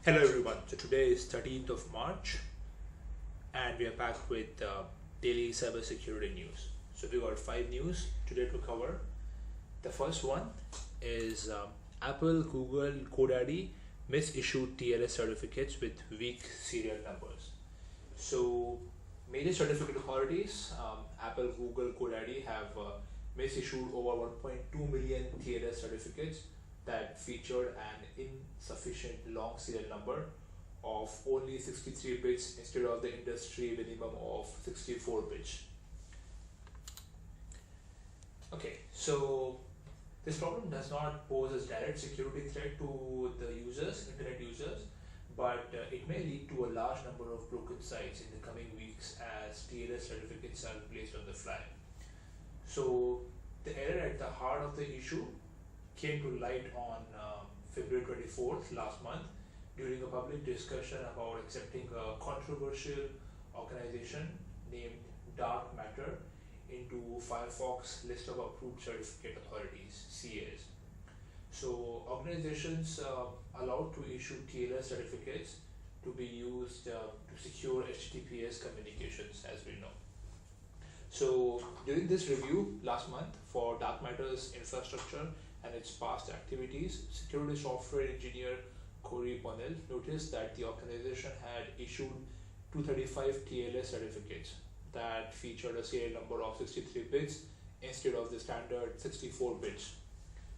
Hello everyone. So today is 13th of March and we are back with daily cybersecurity news. So we got 5 news today to cover. The first one is Apple, Google, GoDaddy misissued TLS certificates with weak serial numbers. So major certificate authorities, Apple, Google, GoDaddy have misissued over 1.2 million TLS certificates that featured an insufficient long serial number of only 63 bits instead of the industry minimum of 64 bits. Okay, so this problem does not pose a direct security threat to the users, internet users, but it may lead to a large number of broken sites in the coming weeks as TLS certificates are placed on the fly. So the error at the heart of the issue came to light on February 24th last month during a public discussion about accepting a controversial organization named Dark Matter into Firefox list of approved certificate authorities, CAs. So organizations allowed to issue TLS certificates to be used to secure HTTPS communications, as we know. So during this review last month for Dark Matter's infrastructure and its past activities, security software engineer Corey Bonnell noticed that the organization had issued 235 TLS certificates that featured a serial number of 63 bits instead of the standard 64 bits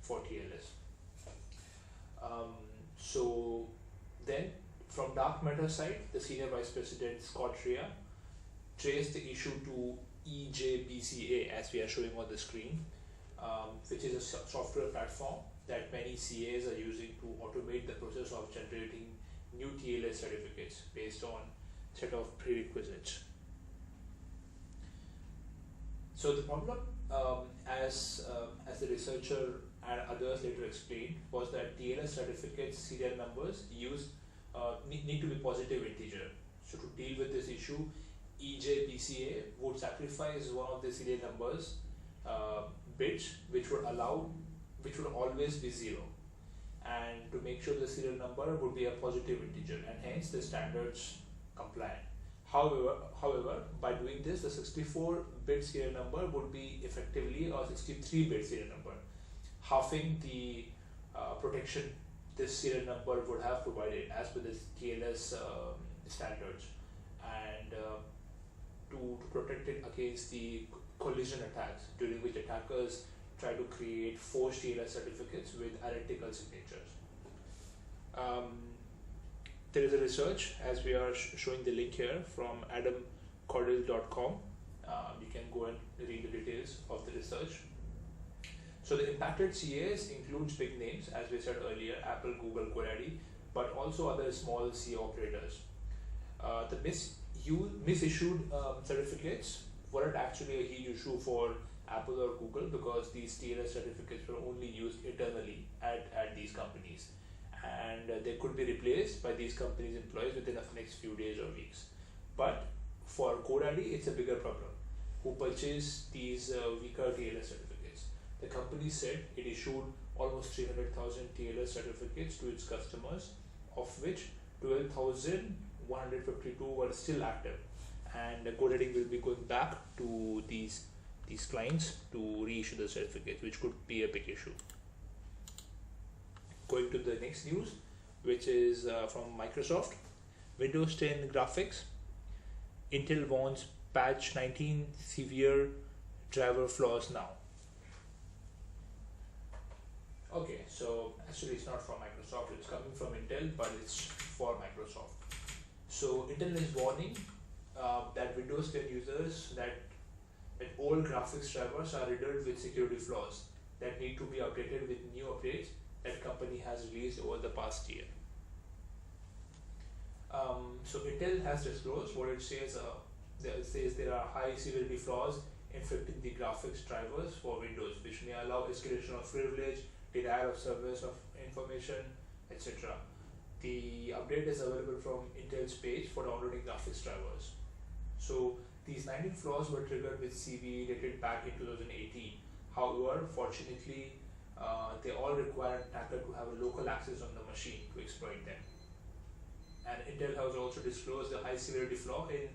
for TLS. So then from Dark Matter side, the senior vice president Scott Rea traced the issue to EJBCA, as we are showing on the screen, which is a software platform that many CAs are using to automate the process of generating new TLS certificates based on a set of prerequisites. So the problem, as the researcher and others later explained, was that TLS certificates serial numbers used need to be positive integer. So to deal with this issue, EJBCA would sacrifice one of the serial numbers bits which would always be 0, and to make sure the serial number would be a positive integer, and hence the standards compliant. However, by doing this, the 64-bit serial number would be effectively a 63-bit serial number, halving the protection this serial number would have provided as per the TLS standards, and to protect it against the collision attacks, during which attackers try to create forged TLS certificates with identical signatures. There is a research, as we are showing the link here, from adamcordell.com. You can go and read the details of the research. So the impacted CAs includes big names, as we said earlier, Apple, Google, GoDaddy, but also other small CA operators. The misissued certificates weren't actually a huge issue for Apple or Google because these TLS certificates were only used internally at these companies, and they could be replaced by these companies' employees within the next few days or weeks. But for GoDaddy, it's a bigger problem, who purchased these weaker TLS certificates. The company said it issued almost 300,000 TLS certificates to its customers, of which 12,152 were still active, and GoDaddy will be going back to these clients to reissue the certificate, which could be a big issue. Going to the next news, which is from Microsoft. Windows 10 graphics. Intel warns patch 19 severe driver flaws now. Okay, so actually it's not from Microsoft, it's coming from Intel, but it's for Microsoft. So Intel is warning that Windows 10 users that old graphics drivers are riddled with security flaws that need to be updated with new updates that company has released over the past year. So Intel has disclosed what it says. It says there are high severity flaws infecting the graphics drivers for Windows, which may allow escalation of privilege, denial of service of information, etc. The update is available from Intel's page for downloading graphics drivers. So these 19 flaws were triggered with CVE dated back in 2018. However, fortunately, they all require an attacker to have a local access on the machine to exploit them. And Intel has also disclosed the high severity flaw in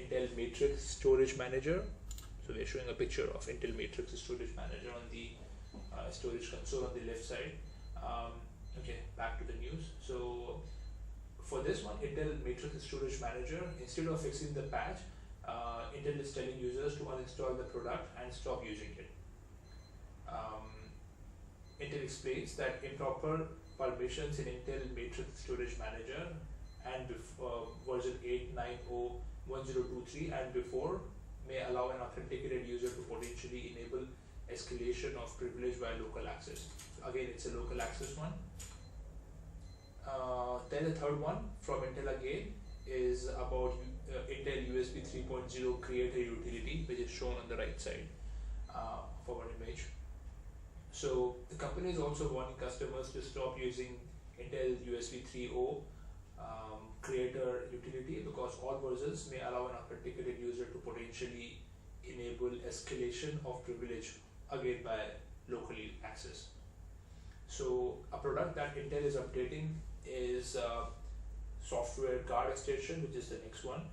Intel Matrix Storage Manager. So we're showing a picture of Intel Matrix Storage Manager on the storage console on the left side. Okay, back to the news. So for this one, Intel Matrix Storage Manager, instead of fixing the patch, Intel is telling users to uninstall the product and stop using it. Intel explains that improper permissions in Intel Matrix Storage Manager and version 8.9.0.1023 and before may allow an authenticated user to potentially enable escalation of privilege by local access. So again, it's a local access one. Then the third one from Intel again is about Intel USB 3.0 creator utility, which is shown on the right side of our image. So the company is also warning customers to stop using Intel USB 3.0 creator utility because all versions may allow an authenticated user to potentially enable escalation of privilege again by locally access. So a product that Intel is updating is software guard extension, which is the next one,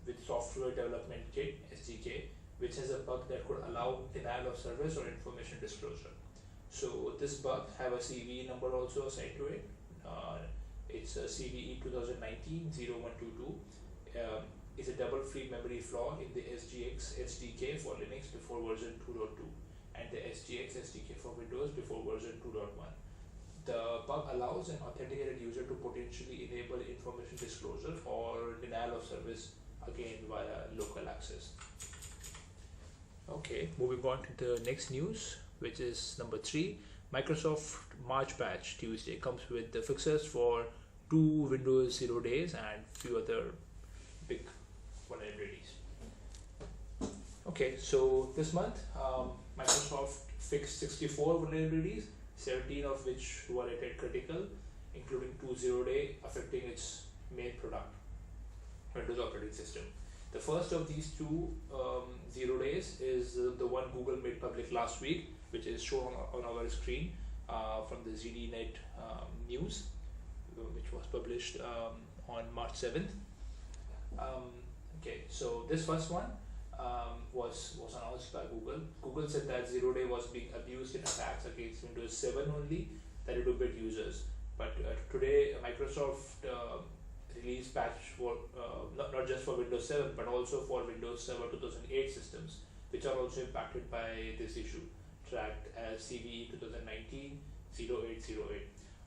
with software development kit SDK, which has a bug that could allow denial of service or information disclosure. So this bug have a CVE number also assigned to it. It's a CVE 2019-0122. Is a double free memory flaw in the SGX SDK for Linux before version 2.2 and the SGX SDK for Windows before version 2.1. The bug allows an authenticated user to potentially enable information disclosure or denial of service again via local access. Okay, moving on to the next news, which is number 3. Microsoft March patch Tuesday comes with the fixes for 2 Windows 0 days and few other big vulnerabilities. Okay, so this month Microsoft fixed 64 vulnerabilities, 17 of which were rated critical, including 2 0-day affecting its main product, Windows operating system. The first of these 2 0 days is the one Google made public last week, which is shown on our screen from the ZDNet news, which was published on March 7th. Okay, so this first one was announced by Google. Google said that 0-day was being abused in attacks against Windows 7 only, 32-bit users. But today, Microsoft released patch for not just for Windows 7 but also for Windows Server 2008 systems, which are also impacted by this issue, tracked as CVE 2019-0808.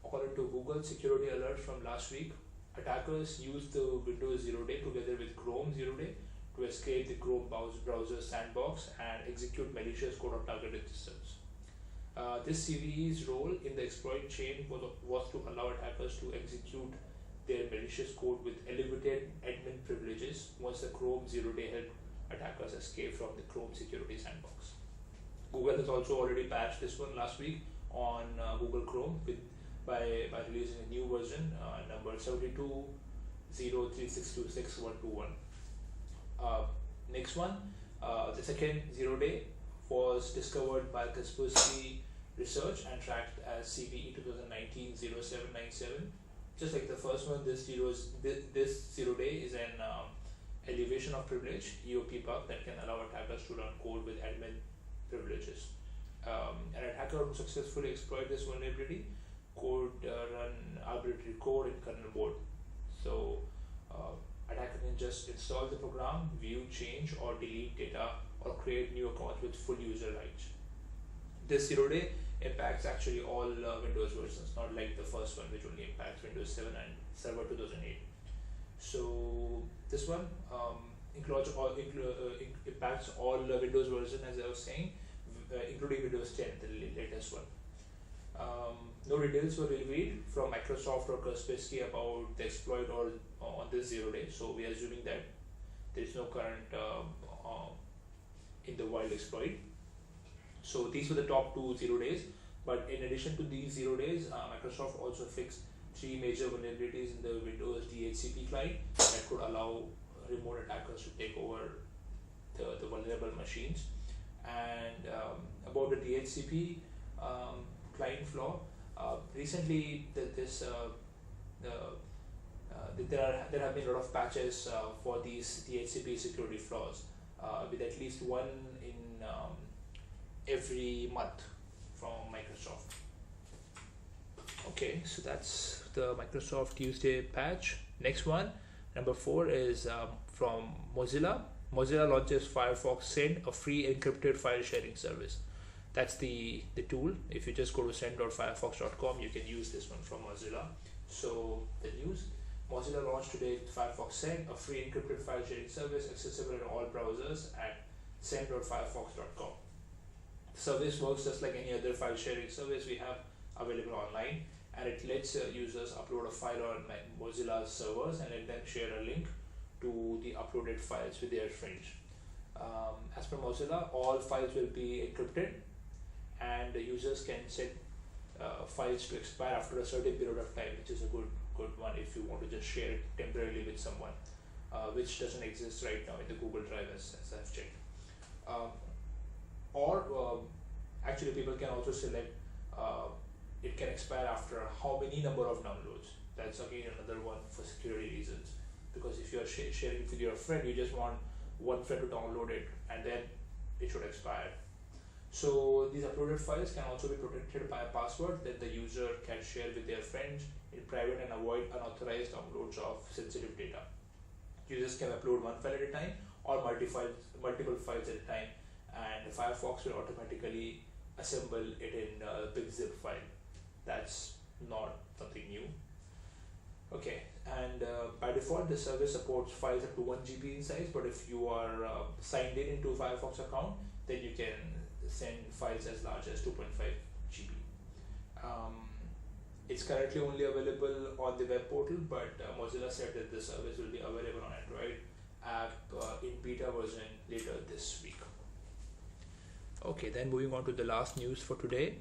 According to Google security alerts from last week, attackers used the Windows 0-day together with Chrome 0-day to escape the Chrome browser sandbox and execute malicious code on targeted systems. This CVE's role in the exploit chain was to allow attackers to execute their malicious code with elevated admin privileges once the Chrome 0-day helped attackers escape from the Chrome security sandbox. Google has also already patched this one last week on Google Chrome by releasing a new version, number 72.0.3626121. Next one, the second 0-day was discovered by Kaspersky Research and tracked as CVE 2019-0797. Just like the first one, this 0-day is an elevation of privilege EOP bug that can allow attackers to run code with admin privileges. An attacker who successfully exploit this vulnerability could run arbitrary code in kernel mode. So attacker can just install the program, view, change or delete data or create new accounts with full user rights. This 0-day impacts actually all Windows versions, not like the first one which only impacts Windows 7 and Server 2008. So this one impacts all Windows version, as I was saying, including Windows 10, the latest one. No details were revealed from Microsoft or Kaspersky about the exploit or on this 0-day, so we are assuming that there is no current in the wild exploit. So these were the top 2 0-days, but in addition to these 0 days, Microsoft also fixed 3 major vulnerabilities in the Windows DHCP client that could allow remote attackers to take over the vulnerable machines. And about the DHCP client flaw, recently there have been a lot of patches for these DHCP security flaws, with at least one in every month from Microsoft. Okay, so that's the Microsoft Tuesday patch. Next one, number 4, is from Mozilla. Mozilla launches Firefox Send, a free encrypted file sharing service. That's the tool. If you just go to send.firefox.com, you can use this one from Mozilla. So the news: Mozilla launched today Firefox Send, a free encrypted file sharing service accessible in all browsers at send.firefox.com. The service works just like any other file sharing service we have available online, and it lets users upload a file on Mozilla's servers and let them share a link to the uploaded files with their friends. As per Mozilla, all files will be encrypted, and the users can set files to expire after a certain period of time, which is a good one if you want to just share it temporarily with someone, which doesn't exist right now in the Google Drive as I've checked. Actually, people can also select it can expire after how many number of downloads. That's again another one for security reasons, because if you are sharing with your friend, you just want one friend to download it and then it should expire. So these uploaded files can also be protected by a password that the user can share with their friends in private and avoid unauthorized downloads of sensitive data. Users can upload one file at a time or multiple files at a time, and Firefox will automatically assemble it in a big zip file. That's not something new. Okay, and by default the service supports files up to 1 GB in size, but if you are signed in into Firefox account, then you can send files as large as 2.5 GB. It's currently only available on the web portal, but Mozilla said that the service will be available on Android app in beta version later this week. Okay, then moving on to the last news for today.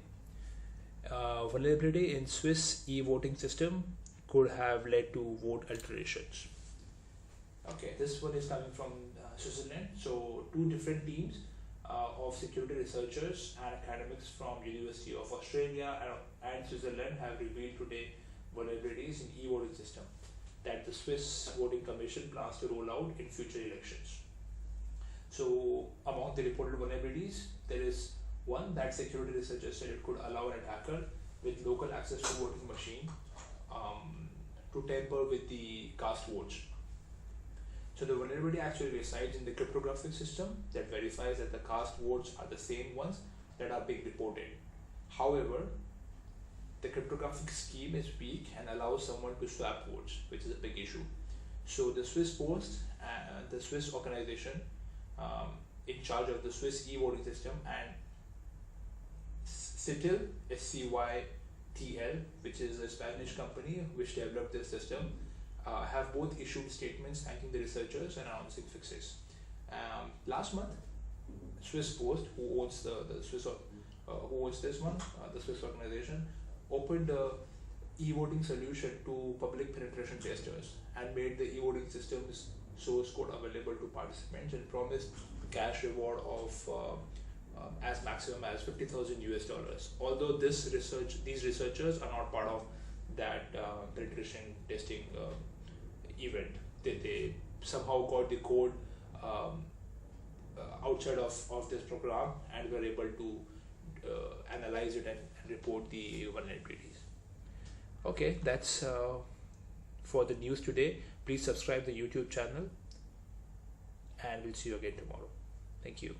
Vulnerability in Swiss e-voting system could have led to vote alterations. Okay, this one is coming from Switzerland. So 2 different teams of security researchers and academics from University of Australia and Switzerland have revealed today vulnerabilities in e-voting system that the Swiss Voting Commission plans to roll out in future elections. So among the reported vulnerabilities, there is one that security researchers said it could allow an attacker with local access to voting machine to tamper with the cast votes. So the vulnerability actually resides in the cryptographic system that verifies that the cast votes are the same ones that are being reported. However, the cryptographic scheme is weak and allows someone to swap votes, which is a big issue. So the Swiss Post, the Swiss organization in charge of the Swiss e-voting system, and Cytl, SCYTL, which is a Spanish company which developed this system, have both issued statements thanking the researchers and announcing fixes. Last month, Swiss Post, who owns the Swiss organization, opened a e-voting solution to public penetration testers and made the e-voting system's source code available to participants and promised cash reward of as maximum as $50,000. Although these researchers are not part of that penetration testing event. They somehow got the code outside of this program and were able to analyze it and report the vulnerabilities. Okay, that's for the news today. Please subscribe the YouTube channel, and we'll see you again tomorrow. Thank you.